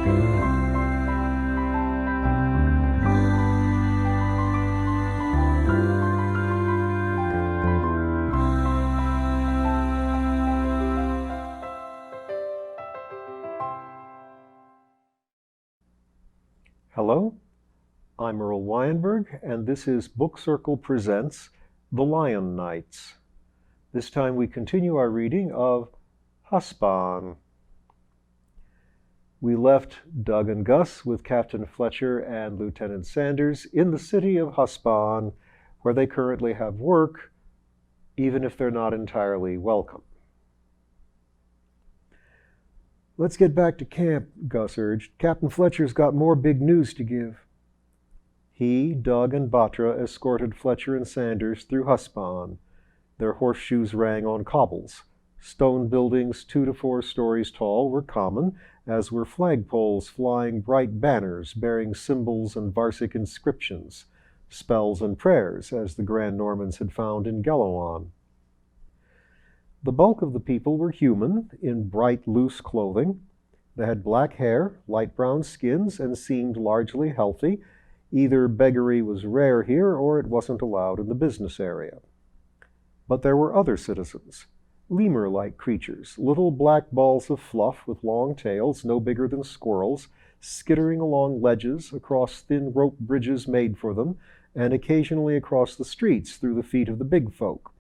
Hello, I'm Earl Weinberg, and this is Book Circle Presents The Lion Knights. This time we continue our reading of Huspaan. We left Doug and Gus with Captain Fletcher and Lieutenant Sanders in the city of Huspaan, where they currently have work, even if they're not entirely welcome. "Let's get back to camp," Gus urged. "Captain Fletcher's got more big news to give." He, Doug, and Batra escorted Fletcher and Sanders through Huspaan. Their horseshoes rang on cobbles. Stone buildings 2 to 4 stories tall were common, as were flagpoles flying bright banners bearing symbols and Varsic inscriptions, spells and prayers, as the Grand Normans had found in Geloan. The bulk of the people were human, in bright, loose clothing. They had black hair, light brown skins, and seemed largely healthy. Either beggary was rare here, or it wasn't allowed in the business area. But there were other citizens, lemur-like creatures, little black balls of fluff with long tails no bigger than squirrels, skittering along ledges, across thin rope bridges made for them, and occasionally across the streets through the feet of the big folk.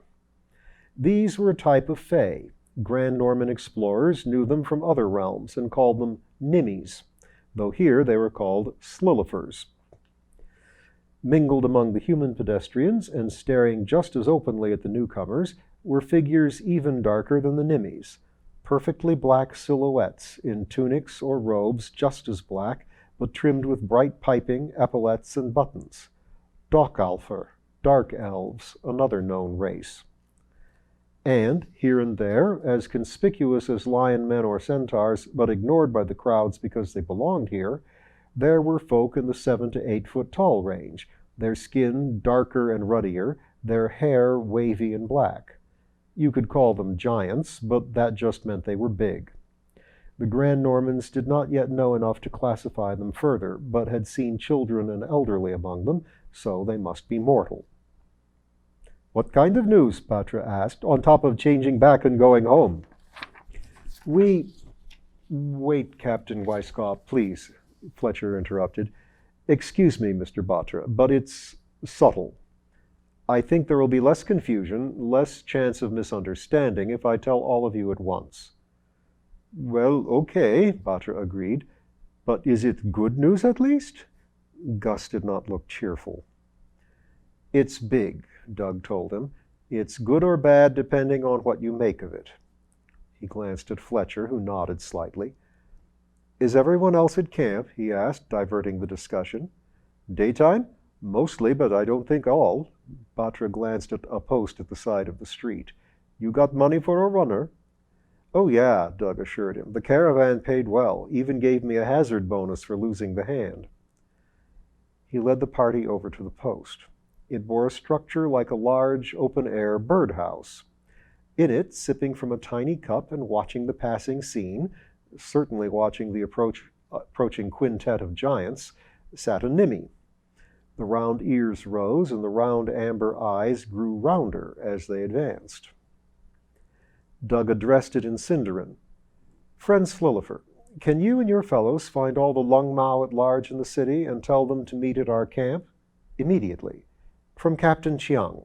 These were a type of fae. Grand Norman explorers knew them from other realms and called them nimmies, though here they were called slillifers. Mingled among the human pedestrians and staring just as openly at the newcomers were figures even darker than the nimmies, perfectly black silhouettes in tunics or robes just as black, but trimmed with bright piping, epaulets, and buttons. Docalfer, dark elves, another known race. And, here and there, as conspicuous as lion men or centaurs, but ignored by the crowds because they belonged here, there were folk in the 7 to 8 foot tall range, their skin darker and ruddier, their hair wavy and black. You could call them giants, but that just meant they were big. The Grand Normans did not yet know enough to classify them further, but had seen children and elderly among them, so they must be mortal. "What kind of news?" Batra asked, "on top of changing back and going home?" Wait, Captain Weisskopf, please," Fletcher interrupted. "Excuse me, Mr. Batra, but it's subtle. I think there will be less confusion, less chance of misunderstanding if I tell all of you at once." "Well, okay," Batra agreed. "But is it good news at least?" Gus did not look cheerful. "It's big," Doug told him. "It's good or bad depending on what you make of it." He glanced at Fletcher, who nodded slightly. "Is everyone else at camp?" he asked, diverting the discussion. "Daytime? Mostly, but I don't think all." Batra glanced at a post at the side of the street. "You got money for a runner?" "Oh yeah," Doug assured him. "The caravan paid well, even gave me a hazard bonus for losing the hand." He led the party over to the post. It bore a structure like a large, open-air birdhouse. In it, sipping from a tiny cup and watching the passing scene, certainly watching the approaching quintet of giants, sat a nimmy. The round ears rose, and the round amber eyes grew rounder as they advanced. Doug addressed it in Sindarin. "Friend Slillifer, can you and your fellows find all the Lung Mao at large in the city and tell them to meet at our camp? Immediately. From Captain Chiang."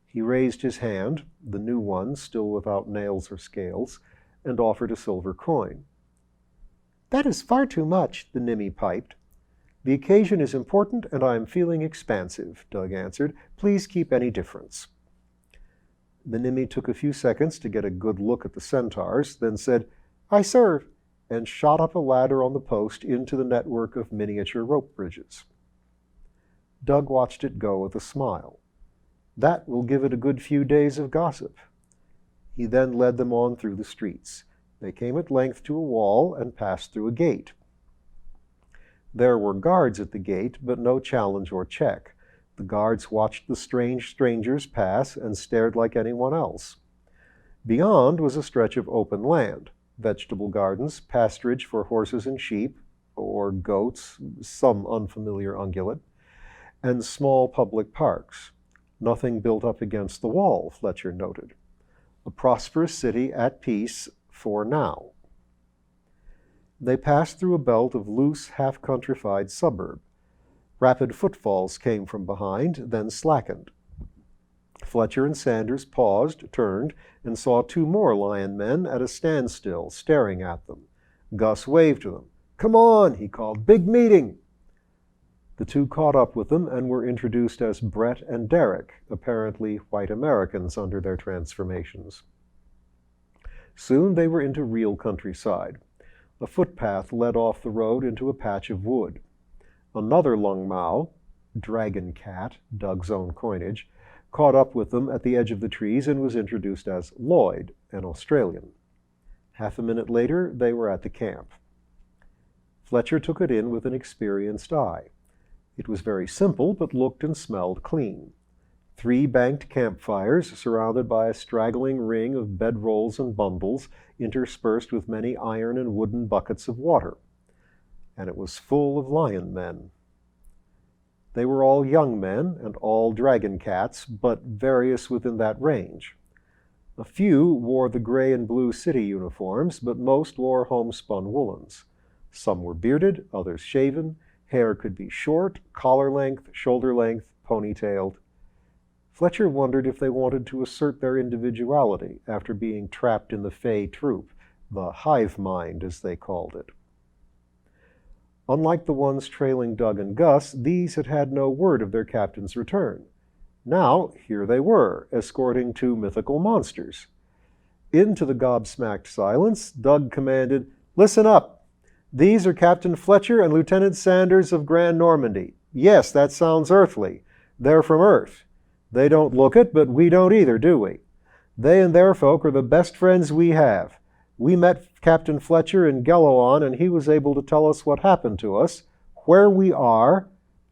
He raised his hand, the new one still without nails or scales, and offered a silver coin. "That is far too much," the nimmy piped. "The occasion is important, and I am feeling expansive," Doug answered. "Please keep any difference." The nimmy took a few seconds to get a good look at the centaurs, then said, "I serve," and shot up a ladder on the post into the network of miniature rope bridges. Doug watched it go with a smile. That will give it a good few days of gossip. He then led them on through the streets. They came at length to a wall and passed through a gate. There were guards at the gate, but no challenge or check. The guards watched the strange strangers pass and stared like anyone else. Beyond was a stretch of open land, vegetable gardens, pasturage for horses and sheep, or goats, some unfamiliar ungulate, and small public parks. Nothing built up against the wall, Fletcher noted. A prosperous city at peace for now. They passed through a belt of loose, half-countrified suburb. Rapid footfalls came from behind, then slackened. Fletcher and Sanders paused, turned, and saw two more lion men at a standstill, staring at them. Gus waved to them. "Come on," he called. "Big meeting." The two caught up with them and were introduced as Brett and Derek, apparently white Americans under their transformations. Soon they were into real countryside. A footpath led off the road into a patch of wood. Another Lung Mao, dragon cat, Doug's own coinage, caught up with them at the edge of the trees and was introduced as Lloyd, an Australian. Half a minute later, they were at the camp. Fletcher took it in with an experienced eye. It was very simple, but looked and smelled clean. 3 banked campfires surrounded by a straggling ring of bedrolls and bundles, interspersed with many iron and wooden buckets of water. And it was full of lion men. They were all young men and all dragon cats, but various within that range. A few wore the gray and blue city uniforms, but most wore homespun woolens. Some were bearded, others shaven. Hair could be short, collar length, shoulder length, ponytailed. Fletcher wondered if they wanted to assert their individuality after being trapped in the Fey troop, the hive mind, as they called it. Unlike the ones trailing Doug and Gus, these had had no word of their captain's return. Now, here they were, escorting 2 mythical monsters. Into the gobsmacked silence, Doug commanded, "Listen up! These are Captain Fletcher and Lieutenant Sanders of Grand Normandy. Yes, that sounds earthly. They're from Earth. They don't look it, but we don't either, do we? They and their folk are the best friends we have. We met Captain Fletcher in Geloan, and he was able to tell us what happened to us, where we are,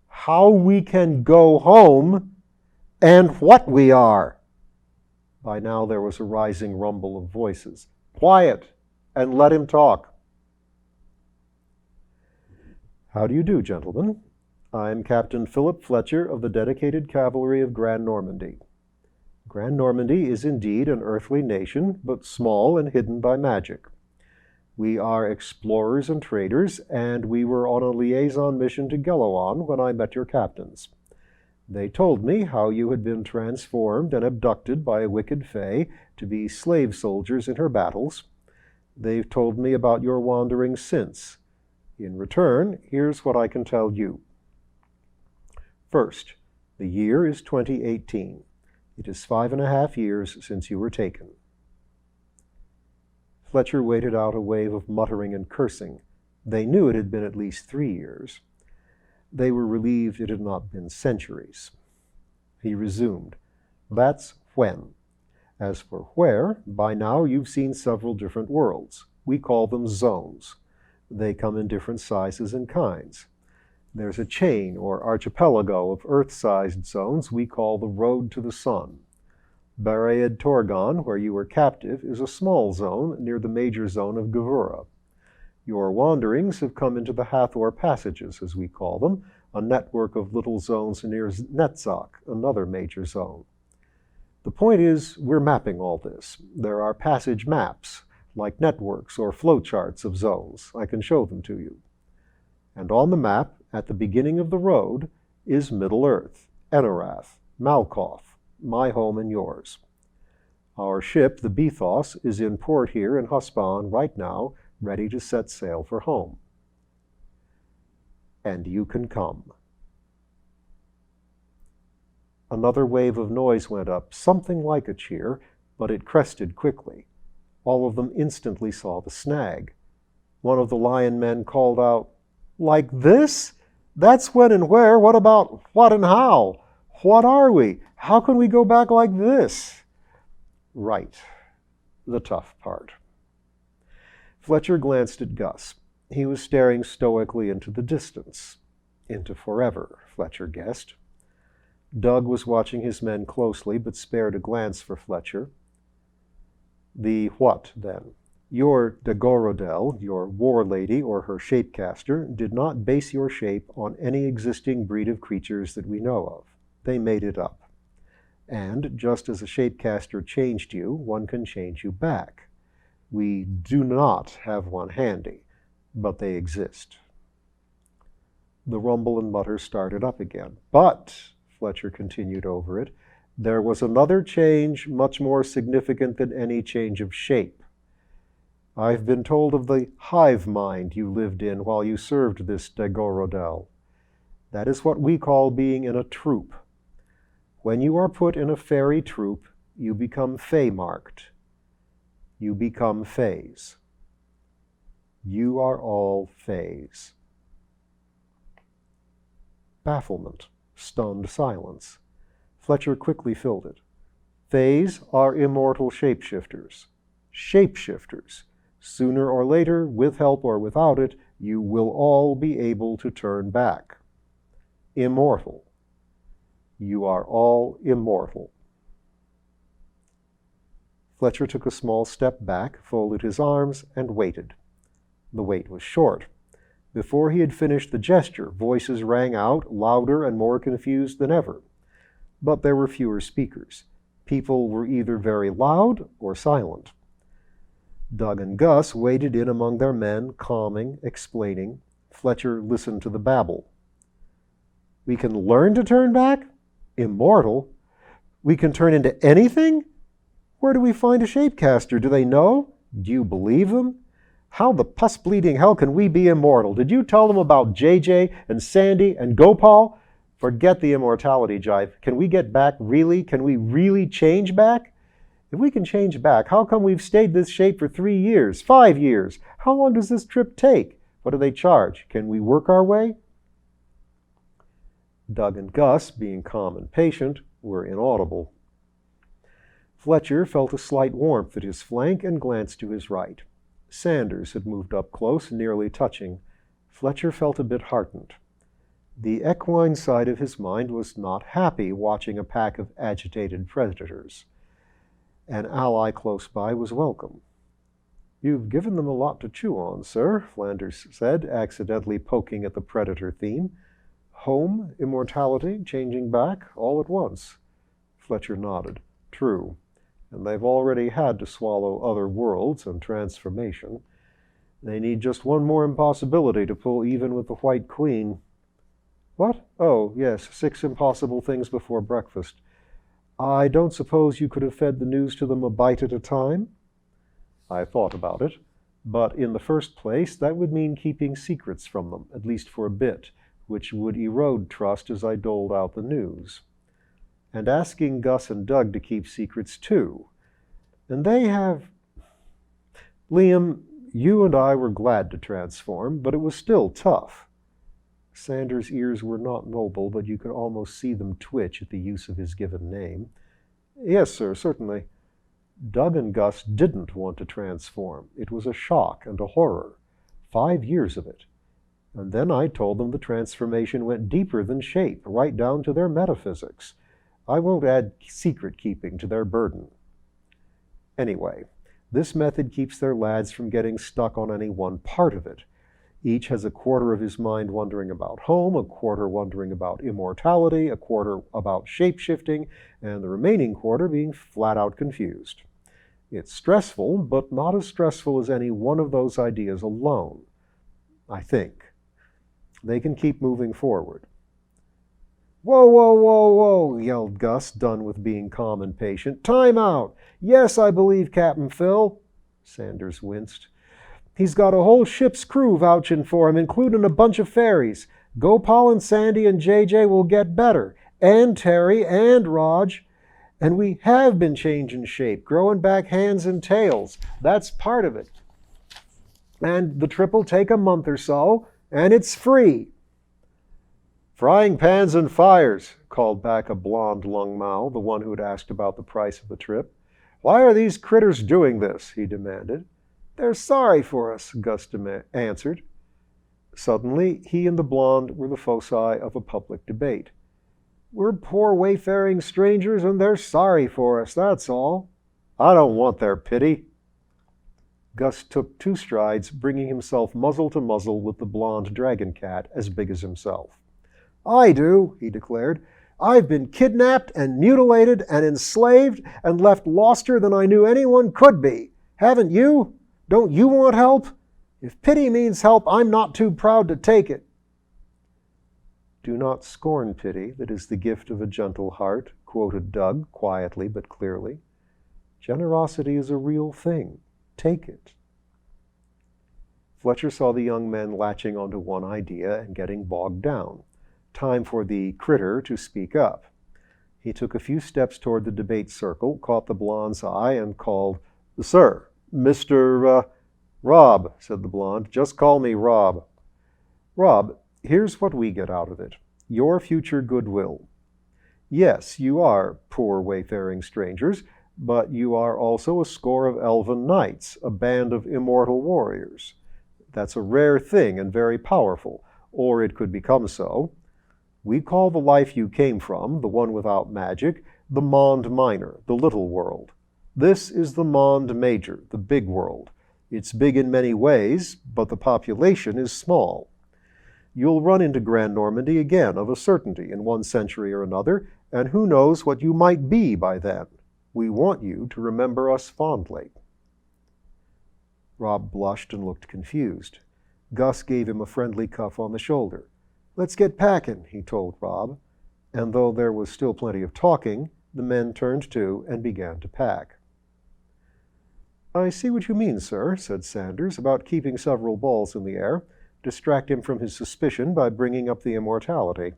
how we can go home, and what we are." By now there was a rising rumble of voices. "Quiet, and let him talk." "How do you do, gentlemen? I'm Captain Philip Fletcher of the Dedicated Cavalry of Grand Normandy. Grand Normandy is indeed an earthly nation, but small and hidden by magic. We are explorers and traders, and we were on a liaison mission to Geloan when I met your captains. They told me how you had been transformed and abducted by a wicked fay to be slave soldiers in her battles. They've told me about your wanderings since. In return, here's what I can tell you. First, the year is 2018. It is 5.5 years since you were taken." Fletcher waited out a wave of muttering and cursing. They knew it had been at least 3 years. They were relieved it had not been centuries. He resumed, "That's when. As for where, by now you've seen several different worlds. We call them zones. They come in different sizes and kinds. There's a chain or archipelago of Earth-sized zones we call the Road to the Sun. Baraed Torgon, where you were captive, is a small zone near the major zone of Gavura. Your wanderings have come into the Hathor Passages, as we call them, a network of little zones near Netzach, another major zone. The point is, we're mapping all this. There are passage maps, like networks or flowcharts of zones. I can show them to you. And on the map, at the beginning of the road, is Middle-earth, Enorath, Malkoth, my home and yours. Our ship, the Bethos, is in port here in Huspaan right now, ready to set sail for home. And you can come." Another wave of noise went up, something like a cheer, but it crested quickly. All of them instantly saw the snag. One of the lion men called out, "Like this? That's when and where. What about what and how? What are we? How can we go back like this?" Right. The tough part. Fletcher glanced at Gus. He was staring stoically into the distance. Into forever, Fletcher guessed. Doug was watching his men closely, but spared a glance for Fletcher. "The what, then? Your Dagorodel, your war lady or her shapecaster, did not base your shape on any existing breed of creatures that we know of. They made it up. And just as a shapecaster changed you, one can change you back. We do not have one handy, but they exist. The rumble and mutter started up again. But, Fletcher continued over it, there was another change much more significant than any change of shape. I've been told of the hive mind you lived in while you served this Dagorodel. That is what we call being in a troop. When you are put in a fairy troop, you become fey-marked. You become fays. You are all fays. Bafflement, stunned silence. Fletcher quickly filled it. Fays are immortal shapeshifters. Shapeshifters. Sooner or later, with help or without it, you will all be able to turn back. Immortal. You are all immortal. Fletcher took a small step back, folded his arms, and waited. The wait was short. Before he had finished the gesture, voices rang out, louder and more confused than ever. But there were fewer speakers. People were either very loud or silent. Doug and Gus waded in among their men, calming, explaining. Fletcher listened to the babble. We can learn to turn back? Immortal? We can turn into anything? Where do we find a shapecaster? Do they know? Do you believe them? How the pus-bleeding hell can we be immortal? Did you tell them about JJ and Sandy and Gopal? Forget the immortality jive. Can we get back really? Can we really change back? If we can change back, how come we've stayed this shape for 3 years, 5 years? How long does this trip take? What do they charge? Can we work our way? Doug and Gus, being calm and patient, were inaudible. Fletcher felt a slight warmth at his flank and glanced to his right. Sanders had moved up close, nearly touching. Fletcher felt a bit heartened. The equine side of his mind was not happy watching a pack of agitated predators. An ally close by was welcome. You've given them a lot to chew on, sir, Flanders said, accidentally poking at the predator theme. Home, immortality, changing back, all at once. Fletcher nodded. True. And they've already had to swallow other worlds and transformation. They need just one more impossibility to pull even with the White Queen. What? Oh, yes, 6 impossible things before breakfast. I don't suppose you could have fed the news to them a bite at a time? I thought about it, but in the first place, that would mean keeping secrets from them, at least for a bit, which would erode trust as I doled out the news. And asking Gus and Doug to keep secrets too. And they have... Liam, you and I were glad to transform, but it was still tough. Sanders' ears were not mobile, but you could almost see them twitch at the use of his given name. Yes, sir, certainly. Doug and Gus didn't want to transform. It was a shock and a horror. 5 years of it. And then I told them the transformation went deeper than shape, right down to their metaphysics. I won't add secret-keeping to their burden. Anyway, this method keeps their lads from getting stuck on any one part of it. Each has a quarter of his mind wondering about home, a quarter wondering about immortality, a quarter about shape-shifting, and the remaining quarter being flat-out confused. It's stressful, but not as stressful as any one of those ideas alone, I think. They can keep moving forward. Whoa, whoa, whoa, whoa, yelled Gus, done with being calm and patient. Time out! Yes, I believe Captain Phil. Sanders winced. He's got a whole ship's crew vouching for him, including a bunch of fairies. Gopal and Sandy and JJ will get better, and Terry and Raj. And we have been changing shape, growing back hands and tails. That's part of it. And the trip will take a month or so, and it's free. Frying pans and fires, called back a blonde lung Mao, the one who had asked about the price of the trip. Why are these critters doing this? He demanded. They're sorry for us, Gus answered. Suddenly, he and the blonde were the foci of a public debate. We're poor wayfaring strangers, and they're sorry for us, that's all. I don't want their pity. Gus took 2 strides, bringing himself muzzle to muzzle with the blonde dragon cat as big as himself. "I do," he declared. "I've been kidnapped and mutilated and enslaved and left loster than I knew anyone could be. Haven't you? Don't you want help? If pity means help, I'm not too proud to take it." "Do not scorn pity, that is the gift of a gentle heart," quoted Doug, quietly but clearly. "Generosity is a real thing. Take it." Fletcher saw the young men latching onto one idea and getting bogged down. Time for the critter to speak up. He took a few steps toward the debate circle, caught the blonde's eye, and called, "Sir, Mr. "Rob," said the blonde. "Just call me Rob." "Rob, here's what we get out of it. Your future goodwill. Yes, you are poor wayfaring strangers, but you are also a score of elven knights, a band of immortal warriors. That's a rare thing and very powerful, or it could become so. We call the life you came from, the one without magic, the Monde Minor, the little world. This is the Monde Major, the big world. It's big in many ways, but the population is small. You'll run into Grand Normandy again, of a certainty, in one century or another, and who knows what you might be by then. We want you to remember us fondly." Rob blushed and looked confused. Gus gave him a friendly cuff on the shoulder. "Let's get packing," he told Rob, and though there was still plenty of talking, the men turned to and began to pack. "I see what you mean, sir," said Sanders, "about keeping several balls in the air. Distract him from his suspicion by bringing up the immortality."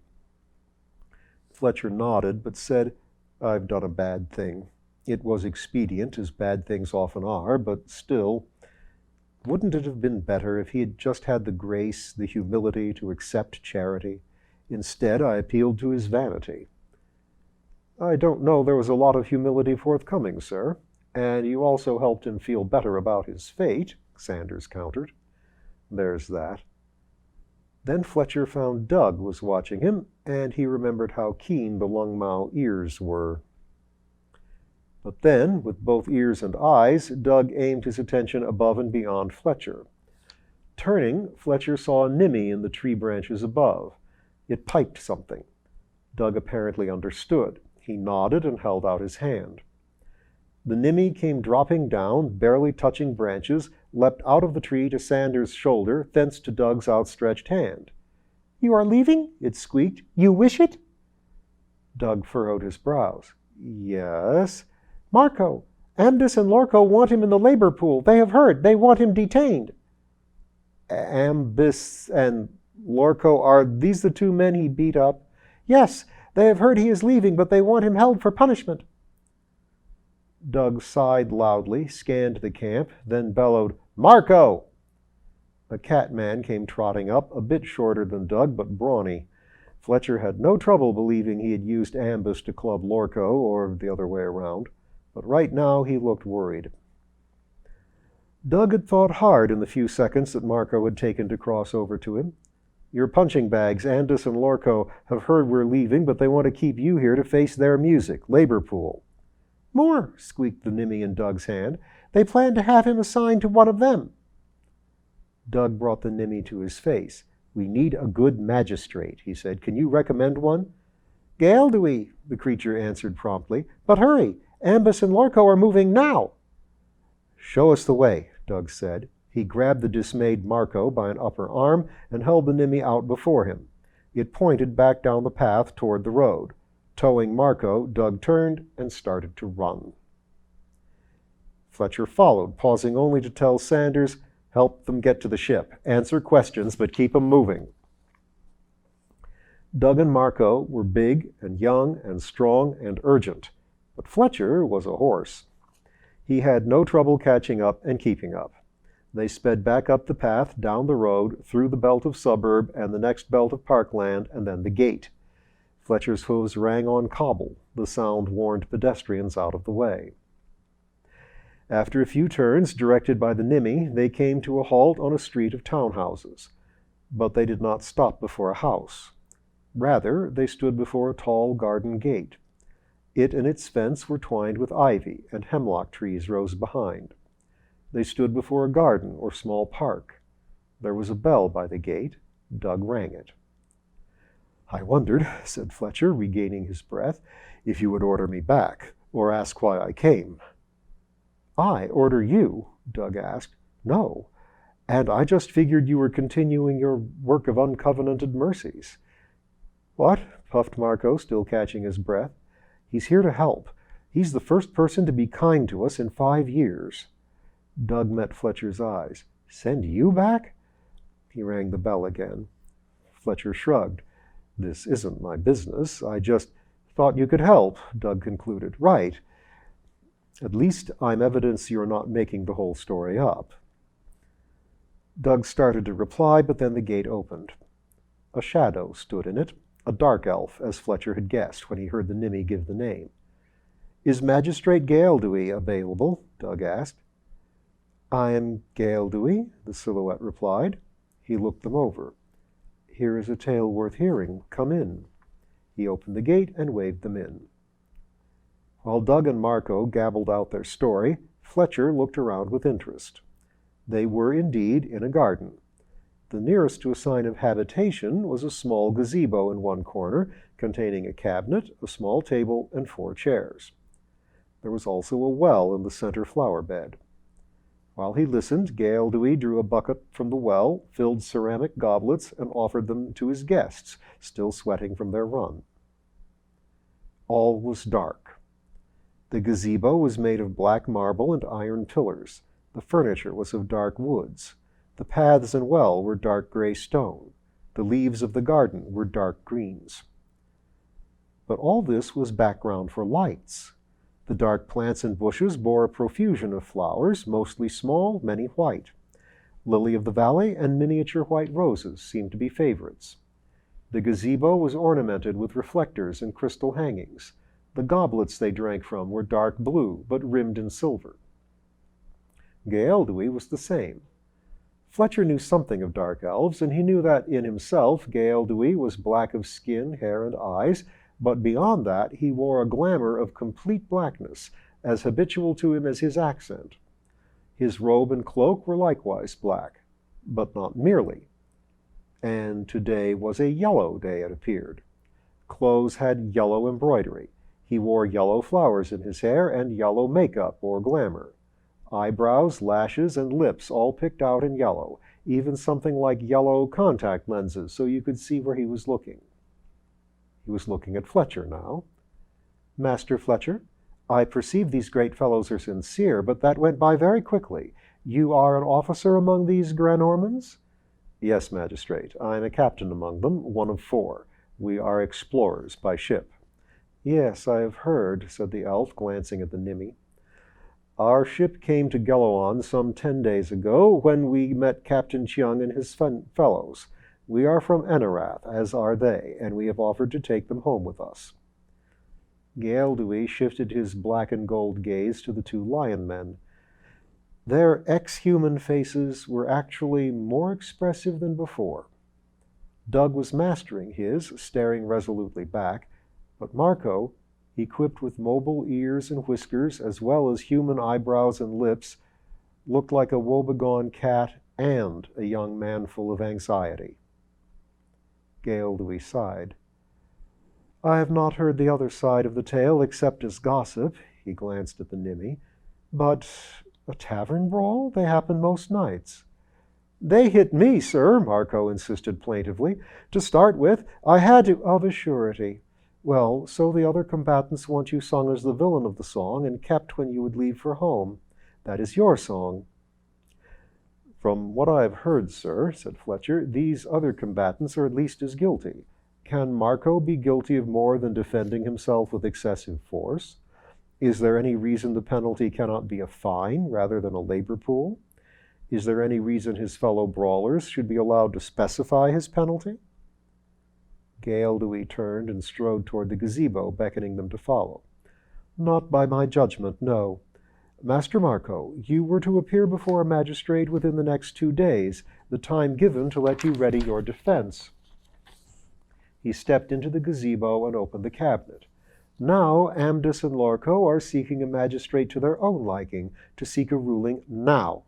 Fletcher nodded, but said, "I've done a bad thing. It was expedient, as bad things often are, but still, wouldn't it have been better if he had just had the grace, the humility to accept charity? Instead, I appealed to his vanity." "I don't know there was a lot of humility forthcoming, sir. And you also helped him feel better about his fate," Sanders countered. "There's that." Then Fletcher found Doug was watching him, and he remembered how keen the Lungmau ears were. But then, with both ears and eyes, Doug aimed his attention above and beyond Fletcher. Turning, Fletcher saw a nimmy in the tree branches above. It piped something. Doug apparently understood. He nodded and held out his hand. The nimmy came dropping down, barely touching branches, leapt out of the tree to Sanders' shoulder, thence to Doug's outstretched hand. "You are leaving?" it squeaked. "You wish it?" Doug furrowed his brows. "Yes." "Marco, Amdis and Lorco want him in the labor pool. They have heard. They want him detained." "Amdis and Lorco, are these the 2 men he beat up?" "Yes, they have heard he is leaving, but they want him held for punishment." Doug sighed loudly, scanned the camp, then bellowed, "Marco!" A catman came trotting up, a bit shorter than Doug, but brawny. Fletcher had no trouble believing he had used Ambus to club Lorco, or the other way around, but right now he looked worried. Doug had thought hard in the few seconds that Marco had taken to cross over to him. "Your punching bags, Andus and Lorco, have heard we're leaving, but they want to keep you here to face their music, labor pool." "More," squeaked the nimmy in Doug's hand. "They plan to have him assigned to one of them." Doug brought the nimmy to his face. "We need a good magistrate," he said. "Can you recommend one?" "Gaeldui," the creature answered promptly. "But hurry! Ambus and Lorco are moving now." "Show us the way," Doug said. He grabbed the dismayed Marco by an upper arm and held the nimmy out before him. It pointed back down the path toward the road. Towing Marco, Doug turned and started to run. Fletcher followed, pausing only to tell Sanders, "Help them get to the ship. Answer questions, but keep 'em moving." Doug and Marco were big and young and strong and urgent, but Fletcher was a horse. He had no trouble catching up and keeping up. They sped back up the path, down the road, through the belt of suburb and the next belt of parkland, and then the gate. Fletcher's hooves rang on cobble. The sound warned pedestrians out of the way. After a few turns, directed by the nimmy, they came to a halt on a street of townhouses. But they did not stop before a house. Rather, they stood before a tall garden gate. It and its fence were twined with ivy, and hemlock trees rose behind. They stood before a garden or small park. There was a bell by the gate. Doug rang it. "I wondered," said Fletcher, regaining his breath, "if you would order me back, or ask why I came." "I order you?" Doug asked. "No. And I just figured you were continuing your work of uncovenanted mercies." "What?" puffed Marco, still catching his breath. "He's here to help. He's the first person to be kind to us in 5 years." Doug met Fletcher's eyes. "Send you back?" He rang the bell again. Fletcher shrugged. "This isn't my business. I just thought you could help," Doug concluded. "Right. At least I'm evidence you're not making the whole story up." Doug started to reply, but then the gate opened. A shadow stood in it, a dark elf, as Fletcher had guessed when he heard the Nimmy give the name. "Is Magistrate Gaeldui available?" Doug asked. "I am Gaeldui," the silhouette replied. He looked them over. "Here is a tale worth hearing. Come in." He opened the gate and waved them in. While Doug and Marco gabbled out their story, Fletcher looked around with interest. They were indeed in a garden. The nearest to a sign of habitation was a small gazebo in one corner, containing a cabinet, a small table, and 4 chairs. There was also a well in the center flower bed. While he listened, Gaeldui drew a bucket from the well, filled ceramic goblets, and offered them to his guests, still sweating from their run. All was dark. The gazebo was made of black marble and iron pillars. The furniture was of dark woods. The paths and well were dark gray stone. The leaves of the garden were dark greens. But all this was background for lights. The dark plants and bushes bore a profusion of flowers, mostly small, many white. Lily of the valley and miniature white roses seemed to be favorites. The gazebo was ornamented with reflectors and crystal hangings. The goblets they drank from were dark blue, but rimmed in silver. Gaeldui was the same. Fletcher knew something of dark elves, and he knew that in himself Gaeldui was black of skin, hair, and eyes, but beyond that he wore a glamour of complete blackness, as habitual to him as his accent. His robe and cloak were likewise black, but not merely. And today was a yellow day, it appeared. Clothes had yellow embroidery. He wore yellow flowers in his hair and yellow makeup or glamour. Eyebrows, lashes, and lips all picked out in yellow, even something like yellow contact lenses so you could see where he was looking. He was looking at Fletcher now. "Master Fletcher, I perceive these great fellows are sincere, but that went by very quickly. You are an officer among these Granormans?" "Yes, Magistrate. I am a captain among them, one of 4. We are explorers by ship." "Yes, I have heard," said the elf, glancing at the Nimmy. "Our ship came to Geloan some 10 days ago, when we met Captain Chiang and his fellows. We are from Enarath, as are they, and we have offered to take them home with us." Gaeldui shifted his black and gold gaze to the 2 lion men. Their ex-human faces were actually more expressive than before. Doug was mastering his, staring resolutely back, but Marco, equipped with mobile ears and whiskers, as well as human eyebrows and lips, looked like a woebegone cat and a young man full of anxiety. Gaeldui sighed. "I have not heard the other side of the tale except as gossip," he glanced at the Nimmy. "But a tavern brawl? They happen most nights." "They hit me, sir," Marco insisted plaintively. "To start with, I had to—" "Of a surety. Well, so the other combatants want you sung as the villain of the song and kept when you would leave for home. That is your song." "From what I have heard, sir," said Fletcher, "these other combatants are at least as guilty. Can Marco be guilty of more than defending himself with excessive force? Is there any reason the penalty cannot be a fine rather than a labor pool? Is there any reason his fellow brawlers should be allowed to specify his penalty?" Gaeldui turned and strode toward the gazebo, beckoning them to follow. "Not by my judgment, no. Master Marco, you were to appear before a magistrate within the next 2 days, the time given to let you ready your defense." He stepped into the gazebo and opened the cabinet. Now Amdis and Lorco are seeking a magistrate to their own liking, to seek a ruling now.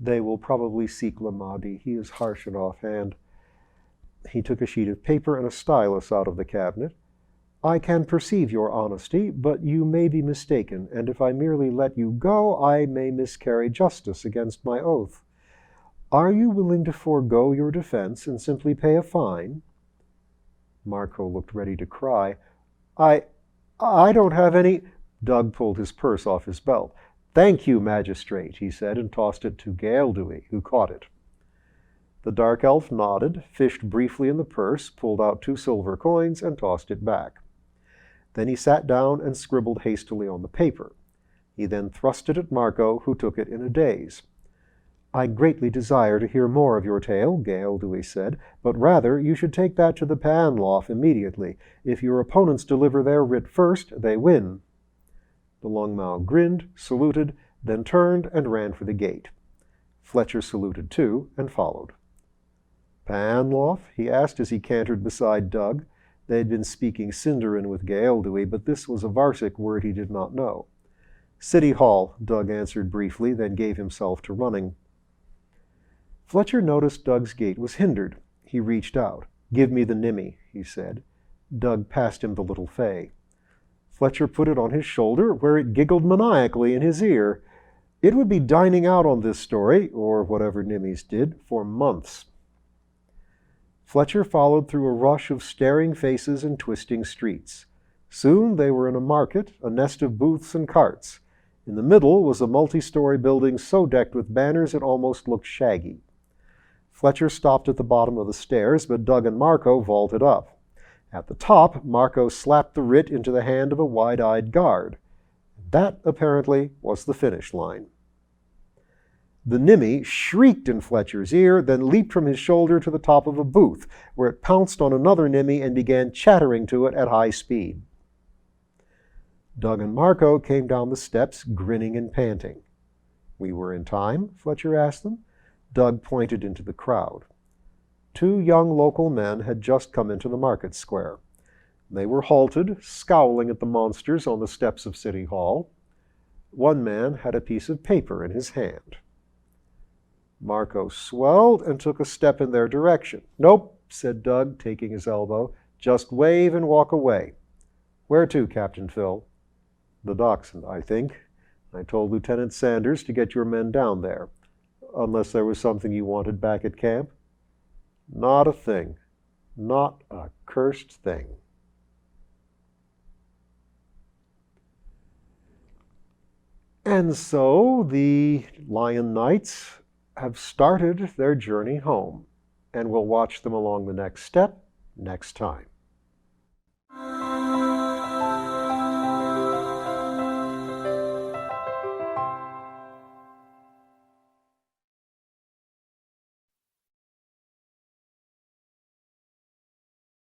They will probably seek Lamadi. He is harsh and offhand. He took a sheet of paper and a stylus out of the cabinet. I can perceive your honesty, but you may be mistaken, and if I merely let you go, I may miscarry justice against my oath. Are you willing to forego your defense and simply pay a fine? Marco looked ready to cry. I don't have any... Doug pulled his purse off his belt. Thank you, magistrate, he said, and tossed it to Gaeldui, who caught it. The dark elf nodded, fished briefly in the purse, pulled out 2 silver coins, and tossed it back. Then he sat down and scribbled hastily on the paper. He then thrust it at Marco, who took it in a daze. I greatly desire to hear more of your tale, Gaeldui said, but rather you should take that to the Panlof immediately. If your opponents deliver their writ first, they win. The Longmao grinned, saluted, then turned and ran for the gate. Fletcher saluted too, and followed. Panlof? He asked as he cantered beside Doug. They had been speaking Sindarin with Gaeldui, but this was a Varsic word he did not know. City Hall, Doug answered briefly, then gave himself to running. Fletcher noticed Doug's gait was hindered. He reached out. Give me the nimmy, he said. Doug passed him the little fay. Fletcher put it on his shoulder, where it giggled maniacally in his ear. It would be dining out on this story, or whatever nimmies did, for months. Fletcher followed through a rush of staring faces and twisting streets. Soon they were in a market, a nest of booths and carts. In the middle was a multi-story building so decked with banners it almost looked shaggy. Fletcher stopped at the bottom of the stairs, but Doug and Marco vaulted up. At the top, Marco slapped the writ into the hand of a wide-eyed guard. That, apparently, was the finish line. The nimmy shrieked in Fletcher's ear, then leaped from his shoulder to the top of a booth, where it pounced on another nimmy and began chattering to it at high speed. Doug and Marco came down the steps, grinning and panting. We were in time? Fletcher asked them. Doug pointed into the crowd. 2 young local men had just come into the market square. They were halted, scowling at the monsters on the steps of City Hall. One man had a piece of paper in his hand. Marco swelled and took a step in their direction. Nope, said Doug, taking his elbow. Just wave and walk away. Where to, Captain Phil? The Dachshund, I think. I told Lieutenant Sanders to get your men down there. Unless there was something you wanted back at camp? Not a thing. Not a cursed thing. And so the Lion Knights have started their journey home, and we'll watch them along the next step next time.